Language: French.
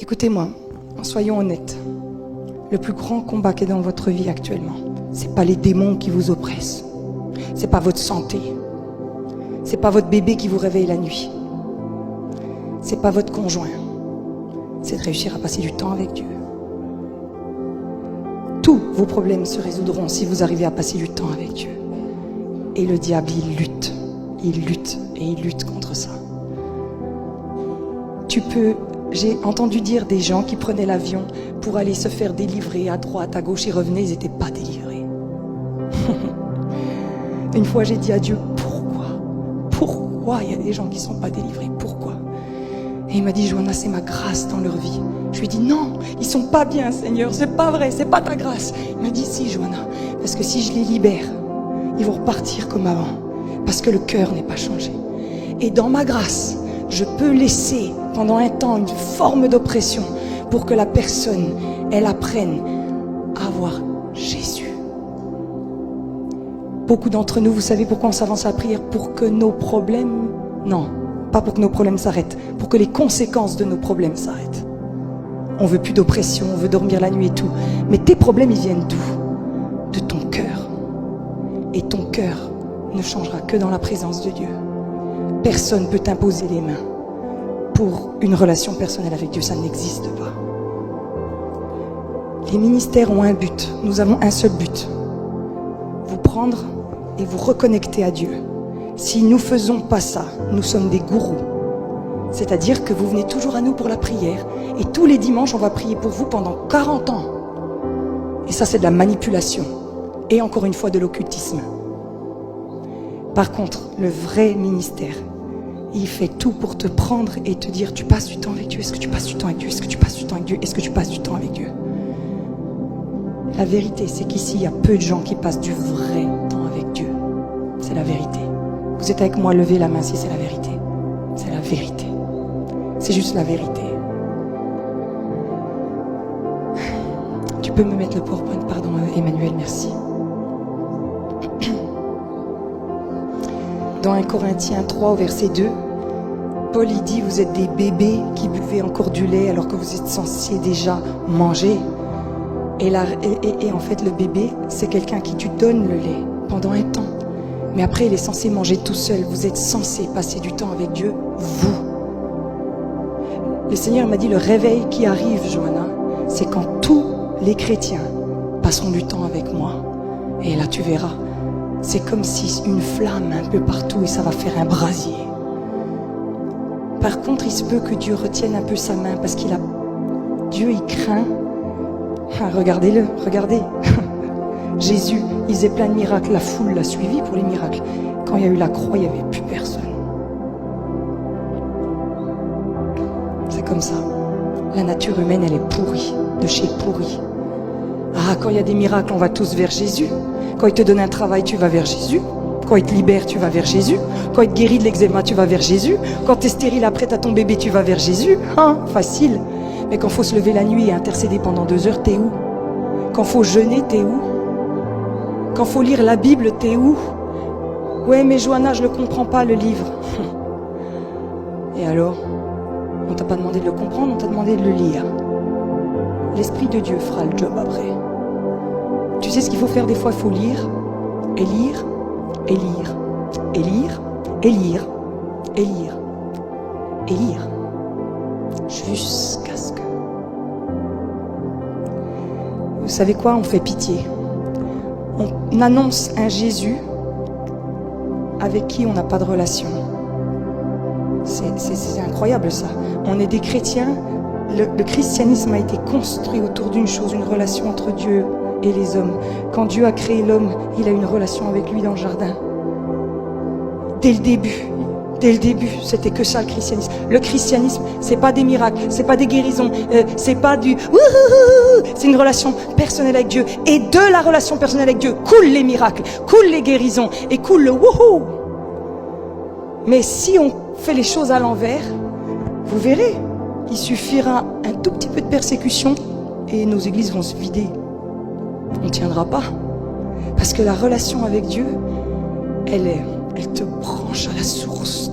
Écoutez-moi, soyons honnêtes. Le plus grand combat qui est dans votre vie actuellement, c'est pas les démons qui vous oppressent. C'est pas votre santé. C'est pas votre bébé qui vous réveille la nuit. C'est pas votre conjoint. C'est de réussir à passer du temps avec Dieu. Tous vos problèmes se résoudront si vous arrivez à passer du temps avec Dieu. Et le diable, il lutte et il lutte contre ça. J'ai entendu dire des gens qui prenaient l'avion pour aller se faire délivrer à droite, à gauche, ils revenaient, ils n'étaient pas délivrés. Une fois, j'ai dit à Dieu, pourquoi il y a des gens qui ne sont pas délivrés? Pourquoi? Et il m'a dit, Johanna, c'est ma grâce dans leur vie. Je lui ai dit, non, ils ne sont pas bien, Seigneur, c'est pas vrai, c'est pas ta grâce. Il m'a dit, si, Johanna, parce que si je les libère, ils vont repartir comme avant, parce que le cœur n'est pas changé. Et dans ma grâce, je peux laisser pendant un temps une forme d'oppression pour que la personne, elle apprenne à voir Jésus. Beaucoup d'entre nous, vous savez pourquoi on s'avance à la prière? Pour que nos problèmes, non, pas pour que nos problèmes s'arrêtent, pour que les conséquences de nos problèmes s'arrêtent. On veut plus d'oppression, on veut dormir la nuit et tout. Mais tes problèmes, ils viennent d'où? De ton cœur. Et ton cœur ne changera que dans la présence de Dieu. Personne ne peut t'imposer les mains pour une relation personnelle avec Dieu, ça n'existe pas. Les ministères ont un but, nous avons un seul but. Vous prendre et vous reconnecter à Dieu. Si nous ne faisons pas ça, nous sommes des gourous. C'est-à-dire que vous venez toujours à nous pour la prière et tous les dimanches, on va prier pour vous pendant 40 ans. Et ça, c'est de la manipulation et encore une fois de l'occultisme. Par contre, le vrai ministère, il fait tout pour te prendre et te dire, tu passes du temps avec Dieu, est-ce que tu passes du temps avec Dieu, est-ce que tu passes du temps avec Dieu, est-ce que tu passes du temps avec Dieu? La vérité, c'est qu'ici, il y a peu de gens qui passent du vrai temps avec Dieu. C'est la vérité. Vous êtes avec moi, levez la main si c'est la vérité. C'est la vérité. C'est juste la vérité. Tu peux me mettre le PowerPoint, pardon, Emmanuel, merci. Dans 1 Corinthiens 3 au verset 2, Paul il dit, vous êtes des bébés qui buvez encore du lait alors que vous êtes censés déjà manger. Et en fait le bébé, c'est quelqu'un qui tu donnes le lait pendant un temps. Mais après il est censé manger tout seul. Vous êtes censé passer du temps avec Dieu, vous. Le Seigneur m'a dit, le réveil qui arrive, Johanna, c'est quand tous les chrétiens passeront du temps avec moi. Et là tu verras. C'est comme si une flamme un peu partout et ça va faire un brasier. Par contre, il se peut que Dieu retienne un peu sa main parce Dieu, il craint. Ah, regardez-le, regardez. Jésus, il faisait plein de miracles. La foule l'a suivi pour les miracles. Quand il y a eu la croix, il n'y avait plus personne. C'est comme ça. La nature humaine, elle est pourrie, de chez pourrie. Ah, quand il y a des miracles, on va tous vers Jésus. Quand il te donne un travail, tu vas vers Jésus. Quand il te libère, tu vas vers Jésus. Quand il te guérit de l'eczéma, tu vas vers Jésus. Quand tu es stérile après t'as ton bébé, tu vas vers Jésus. Hein, facile. Mais quand il faut se lever la nuit et intercéder pendant 2 heures, t'es où? Quand il faut jeûner, t'es où? Quand il faut lire la Bible, t'es où? Ouais, mais Johanna, je ne le comprends pas, le livre. Et alors? On t'a pas demandé de le comprendre, on t'a demandé de le lire. L'Esprit de Dieu fera le job après. Tu sais ce qu'il faut faire des fois? Il faut lire, et lire, et lire, et lire, et lire, et lire, et lire, jusqu'à ce que... Vous savez quoi? On fait pitié. On annonce un Jésus avec qui on n'a pas de relation. C'est incroyable ça. On est des chrétiens. Le christianisme a été construit autour d'une chose, une relation entre Dieu et les hommes. Quand Dieu a créé l'homme, il a une relation avec lui dans le jardin. Dès le début, c'était que ça le christianisme. Le christianisme, c'est pas des miracles, c'est pas des guérisons, c'est pas du wouhou, c'est une relation personnelle avec Dieu. Et de la relation personnelle avec Dieu coulent les miracles, coulent les guérisons et coule le wouhou. Mais si on fait les choses à l'envers, vous verrez, il suffira un tout petit peu de persécution et nos églises vont se vider. On ne tiendra pas. Parce que la relation avec Dieu, elle te branche à la source